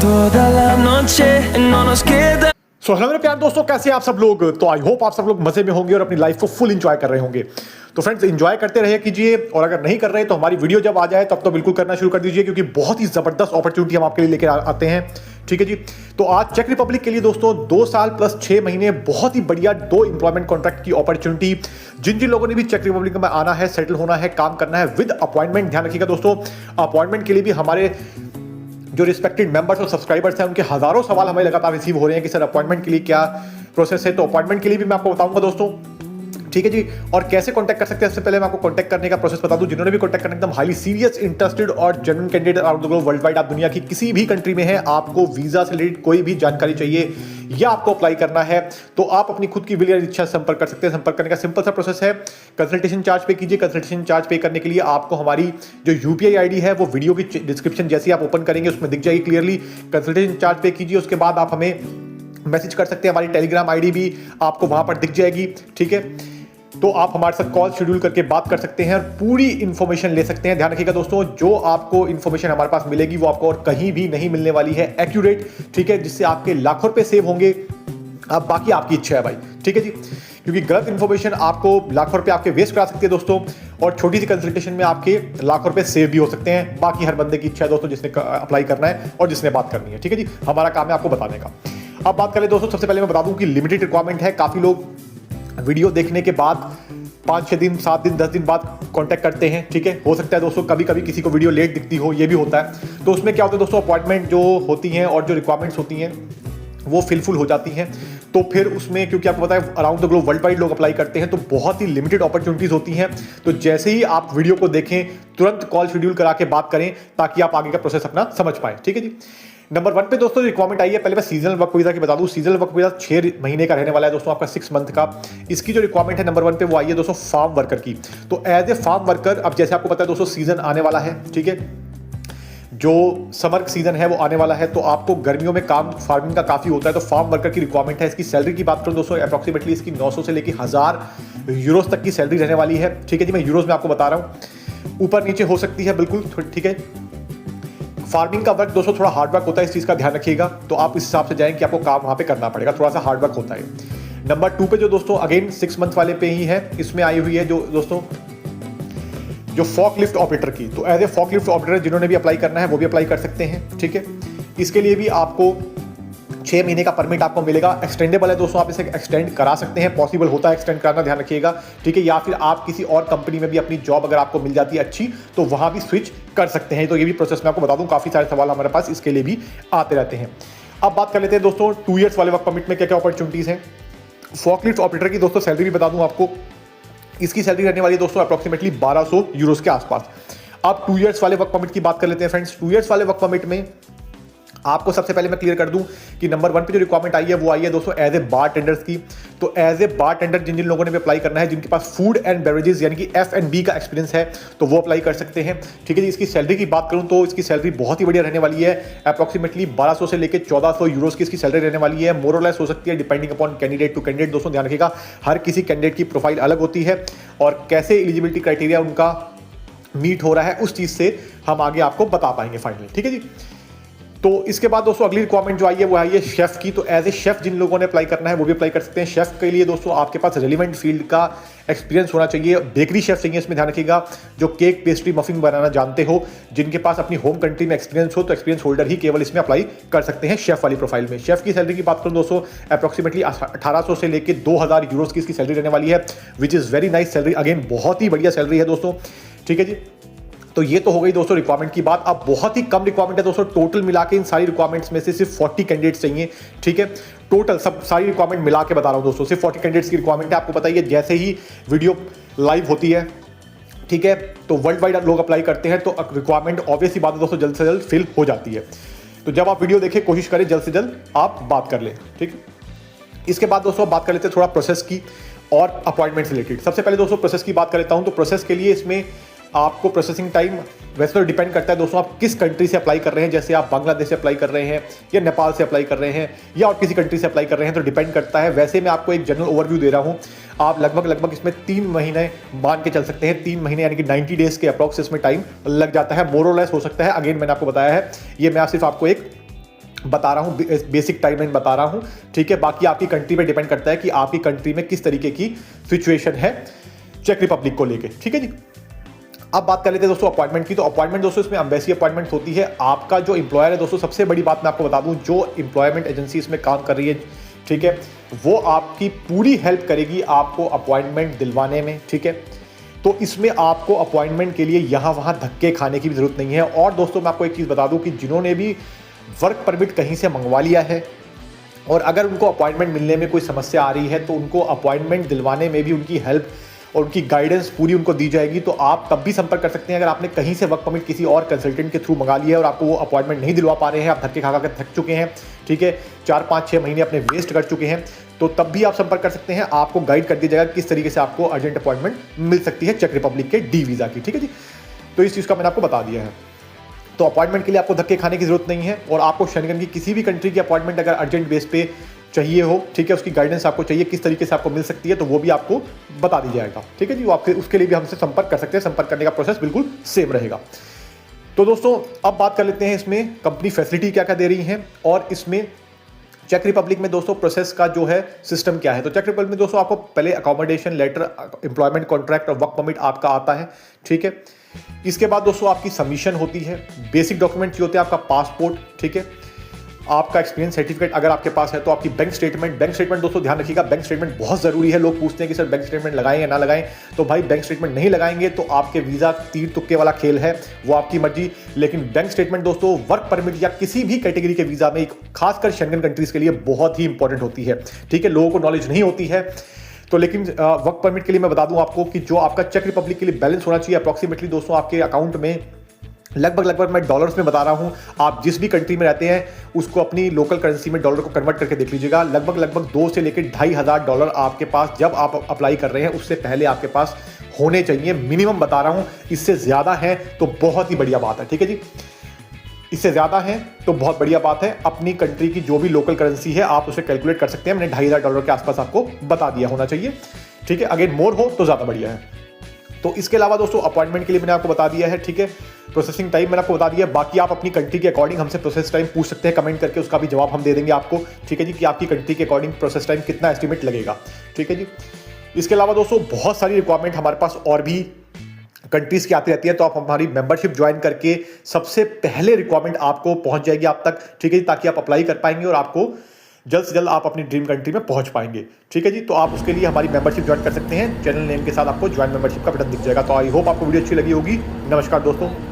toda la noche, no nos queda. So hello मेरे प्यार दोस्तों, कैसे हैं आप सब लोग। तो आई होप आप सब लोग मजे में होंगे और अपनी लाइफ को फुल एंजॉय कर रहे होंगे। तो फ्रेंड्स, एंजॉय करते रहे कीजिए, और अगर नहीं कर रहे तो हमारी वीडियो जब आ जाए तब तो बिल्कुल करना शुरू कर दीजिए, क्योंकि बहुत ही जबरदस्त अपॉर्चुनिटी हम आपके लिए लेकर आते हैं। ठीक है जी। तो आज चेक रिपब्लिक के लिए दोस्तों 2 साल प्लस 6 महीने बहुत ही बढ़िया 2 एम्प्लॉयमेंट कॉन्ट्रैक्ट की अपॉर्चुनिटी। जिन जिन लोगों ने भी चेक रिपब्लिक में आना है, सेटल होना है, काम करना है विद अपॉइंटमेंट, ध्यान रखिएगा दोस्तों, अपॉइंटमेंट के लिए भी हमारे जो रिस्पेक्टेड मेंबर्स और सब्सक्राइबर्स हैं उनके हजारों सवाल हमें लगातार रिसीव हो रहे हैं कि सर अपॉइंटमेंट के लिए क्या प्रोसेस है। तो अपॉइंटमेंट के लिए भी मैं आपको बताऊंगा दोस्तों। ठीक है जी। और कैसे कांटेक्ट कर सकते हैं, इससे पहले मैं आपको कांटेक्ट करने का प्रोसेस बता दूं। जिन्होंने भी कांटेक्ट करना, एकदम हाईली सीरियस, इंटरेस्टेड और genuine candidate around the globe, world wide, आप दुनिया की किसी भी कंट्री में हैं, आपको वीजा से रिलेटेड कोई भी जानकारी चाहिए या आपको अप्लाई करना है, तो आप अपनी खुद की विल या इच्छा से संपर्क कर सकते हैं। संपर्क करने का सिंपल सा प्रोसेस है, कंसल्टेशन चार्ज पे कीजिए। कंसल्टेशन चार्ज पे करने के लिए आपको हमारी जो यूपीआई आईडी है वो वीडियो की डिस्क्रिप्शन जैसे आप ओपन करेंगे उसमें दिख जाएगी क्लियरली। कंसल्टेशन चार्ज पे कीजिए, उसके बाद आप हमें मैसेज कर सकते हैं, हमारी टेलीग्राम आईडी भी आपको वहां पर दिख जाएगी। ठीक है। तो आप हमारे साथ कॉल शेड्यूल करके बात कर सकते हैं और पूरी इंफॉर्मेशन ले सकते हैं। ध्यान रखिएगा दोस्तों, जो आपको इंफॉर्मेशन हमारे पास मिलेगी वो आपको और कहीं भी नहीं मिलने वाली है, एक्यूरेट। ठीक है, जिससे आपके लाखों रुपए सेव होंगे। अब बाकी आपकी इच्छा है भाई। ठीक है जी। क्योंकि गलत इंफॉर्मेशन आपको लाखों रुपए आपके वेस्ट करा सकती है दोस्तों, और छोटी सी कंसल्टेशन में आपके लाखों रुपए सेव भी हो सकते हैं। बाकी हर बंदे की इच्छा है दोस्तों, जिसने अप्लाई करना है और जिसने बात करनी है। ठीक है जी। हमारा काम है आपको बताने का। अब बात करें दोस्तों, सबसे पहले मैं बता दूं कि लिमिटेड रिक्वायरमेंट है। काफी लोग वीडियो देखने के बाद 5-6 दिन, 7 दिन, 10 दिन बाद कांटेक्ट करते हैं। ठीक है। हो सकता है दोस्तों कभी कभी किसी को वीडियो लेट दिखती हो, ये भी होता है। तो उसमें क्या होता है दोस्तों, अपॉइंटमेंट जो होती हैं और जो रिक्वायरमेंट्स होती हैं वो फिलफुल हो जाती हैं। तो फिर उसमें, क्योंकि आपको पता है around the globe world wide लोग अप्लाई करते हैं, तो बहुत ही लिमिटेड अपॉर्चुनिटीज होती हैं। तो जैसे ही आप वीडियो को देखें तुरंत कॉल शेड्यूल करा के बात करें, ताकि आप आगे का प्रोसेस अपना समझ पाएं। ठीक है जी। नंबर 1 पे दोस्तों रिक्वायरमेंट आई है। पहले मैं सीजनल वर्क वीजा की बता दूं। सीजनल वर्क वीजा 6 महीने का रहने वाला है दोस्तों, आपका 6 मंथ का। इसकी जो रिक्वायरमेंट है नंबर 1 पे वो आई है दोस्तों फार्म वर्कर की। तो एज ए फार्म वर्कर, अब जैसे आपको पता है दोस्तों सीजन आने वाला है। ठीक है। जो समर सीजन है वो आने वाला है, तो आपको गर्मियों में काम फार्मिंग का काफी होता है। तो फार्म वर्कर की रिक्वायरमेंट है। इसकी सैलरी की बात करूं दोस्तों, अप्रॉक्सीमेटली इसकी 900 से लेकर 1000 यूरोज तक की सैलरी रहने वाली है। ठीक है जी। मैं यूरोज में आपको बता रहा हूं, ऊपर नीचे हो सकती है बिल्कुल। ठीक है। फार्मिंग का वर्क दोस्तों थोड़ा हार्ड वर्क होता है, इस चीज का ध्यान रखिएगा। तो आप इस हिसाब से जाएं कि आपको काम वहां पे करना पड़ेगा, थोड़ा सा हार्ड वर्क होता है। नंबर 2 पे जो दोस्तों अगेन 6 मंथ वाले पे ही है, इसमें आई हुई है जो दोस्तों जो फॉकलिफ्ट ऑपरेटर की। तो एज ए फॉकलिफ्ट ऑपरेटर जिन्होंने भी अप्लाई करना है वो भी अप्लाई कर सकते हैं। ठीक है। इसके लिए भी आपको 6 महीने का परमिट आपको मिलेगा। एक्सटेंडेबल है दोस्तों, आप इसे एक्सटेंड करा सकते हैं, पॉसिबल होता है एक्सटेंड करना, ध्यान रखिएगा। ठीक है। या फिर आप किसी और कंपनी में भी अपनी जॉब अगर आपको मिल जाती है अच्छी, तो वहां भी स्विच कर सकते हैं। तो ये भी प्रोसेस मैं आपको बता दूं, काफी सारे सवाल हमारे पास इसके लिए भी आते रहते हैं। अब बात कर लेते हैं दोस्तों 2 ईयर्स वाले वर्क परमिट में क्या क्या अपॉर्चुनिटीज हैं। फॉकलिफ्ट ऑपरेटर की दोस्तों सैलरी भी बता दूं आपको, इसकी सैलरी रहने वाली है दोस्तों अप्रॉक्सीमेटली 1200 यूरोज के आसपास। अब 2 ईयर्स वाले वर्क परमिट की बात कर लेते हैं फ्रेंड्स। 2 ईयर्स वाले वर्क परमिट में आपको सबसे पहले मैं क्लियर कर दूं कि नंबर 1 पे जो रिक्वायरमेंट आई है वो आई है दोस्तों एज ए बार टेंडर्स की। तो एज ए बार टेंडर जिन जिन लोगों ने भी अप्लाई करना है, जिनके पास फूड एंड बेवरेजेस यानी कि F&B का एक्सपीरियंस है, तो वो अप्लाई कर सकते हैं। ठीक है जी। इसकी सैलरी की बात करूं तो इसकी सैलरी बहुत ही बढ़िया रहने वाली है। अप्रॉक्सीमेटली 1200 से लेकर 1400 यूरोज की इसकी सैलरी रहने वाली है। मोर और लेस हो सकती है depending upon candidate to candidate. दोस्तों ध्यान रखिएगा, हर किसी कैंडिडेट की प्रोफाइल अलग होती है और कैसे एलिजिबिलिटी क्राइटेरिया उनका मीट हो रहा है उस चीज से हम आगे आपको बता पाएंगे फाइनली। ठीक है जी। तो इसके बाद दोस्तों अगली रिक्वायरमेंट जो आई है वो आई है शेफ की। तो एज ए शेफ जिन लोगों ने अप्लाई करना है वो भी अप्लाई कर सकते हैं। शेफ के लिए दोस्तों आपके पास रेलिवेंट फील्ड का एक्सपीरियंस होना चाहिए। बेकरी शेफ चाहिए, इसमें ध्यान रखिएगा, जो केक, पेस्ट्री, मफिन बनाना जानते हो, जिनके पास अपनी होम कंट्री में एक्सपीरियंस हो, तो एक्सपीरियंस होल्डर ही केवल इसमें अप्लाई कर सकते हैं शेफ वाली प्रोफाइल में। शेफ की सैलरी की बात करूं दोस्तों अप्रॉक्सीमेटली 1800 से लेकर 2000 यूरोज की इसकी सैलरी रहने वाली है, which is very nice salary. Again बहुत ही बढ़िया सैलरी है दोस्तों। ठीक है जी। तो ये तो हो गई दोस्तों रिक्वायरमेंट की बात। अब बहुत ही कम रिक्वायरमेंट है दोस्तों, टोटल मिला के इन सारी रिक्वायरमेंट्स में से सिर्फ 40 कैंडिडेट्स चाहिए। ठीक है। टोटल सब सारी रिक्वायरमेंट मिला के बता रहा हूं दोस्तों, सिर्फ 40 कैंडिडेट्स की रिक्वायरमेंट है। आपको बताइए जैसे ही वीडियो लाइव होती है, ठीक है, तो वर्ल्ड वाइड लोग अप्लाई करते हैं, तो रिक्वायरमेंट ऑब्वियसली बात है दोस्तों जल्द से जल्द फिल हो जाती है। तो जब आप वीडियो देखें कोशिश करें जल्द से जल्द आप बात कर लें। ठीक। इसके बाद दोस्तों बात कर लेते हैं थोड़ा प्रोसेस की और अपॉइंटमेंट रिलेटेड। सबसे पहले दोस्तों प्रोसेस की बात कर लेता हूं। तो प्रोसेस के लिए इसमें आपको प्रोसेसिंग टाइम वैसे तो डिपेंड करता है दोस्तों आप किस कंट्री से अप्लाई कर रहे हैं। जैसे आप बांग्लादेश से अप्लाई कर रहे हैं या नेपाल से अप्लाई कर रहे हैं या और किसी कंट्री से अप्लाई कर रहे हैं, तो डिपेंड करता है। वैसे मैं आपको एक जनरल ओवरव्यू दे रहा हूं। आप लगभग इसमें 3 महीने मान के चल सकते हैं। 3 महीने यानी कि 90 डेज के अप्रॉक्स इसमें टाइम लग जाता है, मोर और लेस हो सकता है। अगेन मैंने आपको बताया है, ये मैं सिर्फ आपको एक बता रहा हूँ, बेसिक टाइमलाइन बता रहा हूँ, ठीक है। बाकी आपकी कंट्री पे डिपेंड करता है कि आपकी कंट्री में किस तरीके की सिचुएशन है चेक रिपब्लिक को लेके, ठीक है जी। अब बात कर लेते हैं दोस्तों अपॉइंटमेंट की। तो अपॉइंटमेंट दोस्तों इसमें एम्बेसी अपॉइंटमेंट होती है। आपका जो एम्प्लॉयर है दोस्तों, सबसे बड़ी बात मैं आपको बता दूं, जो एम्प्लॉयमेंट एजेंसी इसमें काम कर रही है, ठीक है, वो आपकी पूरी हेल्प करेगी आपको अपॉइंटमेंट दिलवाने में, ठीक है। तो इसमें आपको अपॉइंटमेंट के लिए यहाँ वहाँ धक्के खाने की भी जरूरत नहीं है। और दोस्तों मैं आपको एक चीज़ बता दूं कि जिन्होंने भी वर्क परमिट कहीं से मंगवा लिया है और अगर उनको अपॉइंटमेंट मिलने में कोई समस्या आ रही है तो उनको अपॉइंटमेंट दिलवाने में भी उनकी हेल्प और उनकी गाइडेंस पूरी उनको दी जाएगी। तो आप तब भी संपर्क कर सकते हैं अगर आपने कहीं से वर्क परमिट किसी और कंसल्टेंट के थ्रू मंगा लिया है और आपको वो अपॉइंटमेंट नहीं दिलवा पा रहे हैं, आप धक्के खा कर थक चुके हैं, ठीक है, 4-5-6 महीने अपने वेस्ट कर चुके हैं, तो तब भी आप संपर्क कर सकते हैं। आपको गाइड कर दिया जाएगा किस तरीके से आपको अर्जेंट अपॉइंटमेंट मिल सकती है चेक रिपब्लिक के डी वीज़ा की, ठीक है जी। तो इस चीज़ का मैंने आपको बता दिया है। तो अपॉइंटमेंट के लिए आपको धक्के खाने की जरूरत नहीं है। और आपको शेंगन की किसी भी कंट्री की अपॉइंटमेंट अगर अर्जेंट बेस पे चाहिए हो, ठीक है, उसकी गाइडेंस आपको चाहिए किस तरीके से आपको मिल सकती है, तो वो भी आपको बता दी जाएगा, ठीक है जी। वो आपके उसके लिए भी हमसे संपर्क कर सकते हैं। संपर्क करने का प्रोसेस बिल्कुल सेम रहेगा। तो दोस्तों अब बात कर लेते हैं इसमें कंपनी फैसिलिटी क्या क्या दे रही हैं और इसमें चेक रिपब्लिक में दोस्तों प्रोसेस का जो है सिस्टम क्या है। तो चेक रिपब्लिक में दोस्तों आपको पहले अकोमोडेशन लेटर, एम्प्लॉयमेंट कॉन्ट्रैक्ट और वर्क परमिट आपका आता है, ठीक है। इसके बाद दोस्तों आपकी सबमिशन होती है। बेसिक डॉक्यूमेंट ये होते हैं आपका पासपोर्ट, ठीक है, आपका एक्सपीरियंस सर्टिफिकेट अगर आपके पास है तो आपकी बैंक स्टेटमेंट दोस्तों ध्यान रखिएगा, बैंक स्टेटमेंट बहुत जरूरी है। लोग पूछते हैं कि सर बैंक स्टेटमेंट लगाएं या ना लगाएं, तो भाई बैंक स्टेटमेंट नहीं लगाएंगे तो आपके वीज़ा तीर तुक्के वाला खेल है, वो आपकी मर्जी। लेकिन बैंक स्टेटमेंट दोस्तों वर्क परमिट या किसी भी कैटेगरी के वीज़ा में, खासकर शेंगन कंट्रीज के लिए बहुत ही इंपॉर्टेंट होती है, ठीक है। लोगों को नॉलेज नहीं होती है तो, लेकिन वर्क परमिट के लिए मैं बता दूं आपको कि जो आपका चेक रिपब्लिक के लिए बैलेंस होना चाहिए अप्रॉक्सीमेटली दोस्तों आपके अकाउंट में लगभग मैं डॉलर्स में बता रहा हूं, आप जिस भी कंट्री में रहते हैं उसको अपनी लोकल करेंसी में डॉलर को कन्वर्ट करके देख लीजिएगा। लगभग 2 से लेकर $2,500 आपके पास जब आप अप्लाई कर रहे हैं उससे पहले आपके पास होने चाहिए, मिनिमम बता रहा हूं। इससे ज्यादा है तो बहुत ही बढ़िया बात है, ठीक है जी। इससे ज्यादा है तो बहुत बढ़िया बात है। अपनी कंट्री की जो भी लोकल करेंसी है आप उसे कैलकुलेट कर सकते हैं। मैंने $2,500 के आसपास आपको बता दिया होना चाहिए, ठीक है। अगेन मोर हो तो ज्यादा बढ़िया है। तो इसके अलावा दोस्तों अपॉइंटमेंट के लिए मैंने आपको बता दिया है, ठीक है। प्रोसेसिंग टाइम मैंने आपको बता दिया। बाकी आप अपनी कंट्री के अकॉर्डिंग हमसे प्रोसेस टाइम पूछ सकते हैं कमेंट करके, उसका भी जवाब हम दे देंगे आपको, ठीक है जी, कि आपकी कंट्री के अकॉर्डिंग प्रोसेस टाइम कितना एस्टिमेट लगेगा, ठीक है जी। इसके अलावा दोस्तों बहुत सारी रिक्वायरमेंट हमारे पास और भी कंट्रीज की आती रहती है, तो आप हमारी मेंबरशिप ज्वाइन करके सबसे पहले रिक्वायरमेंट आपको पहुंच जाएगी आप तक, ठीक है जी, ताकि आप अप्लाई कर पाएंगे और आपको जल्द से जल्द आप अपनी ड्रीम कंट्री में पहुंच पाएंगे, ठीक है जी। तो आप उसके लिए हमारी मेंबरशिप ज्वाइन कर सकते हैं। चैनल नेम के साथ आपको ज्वाइन मेंबरशिप का बटन दिख जाएगा। तो आई होप आपको वीडियो अच्छी लगी होगी। नमस्कार दोस्तों।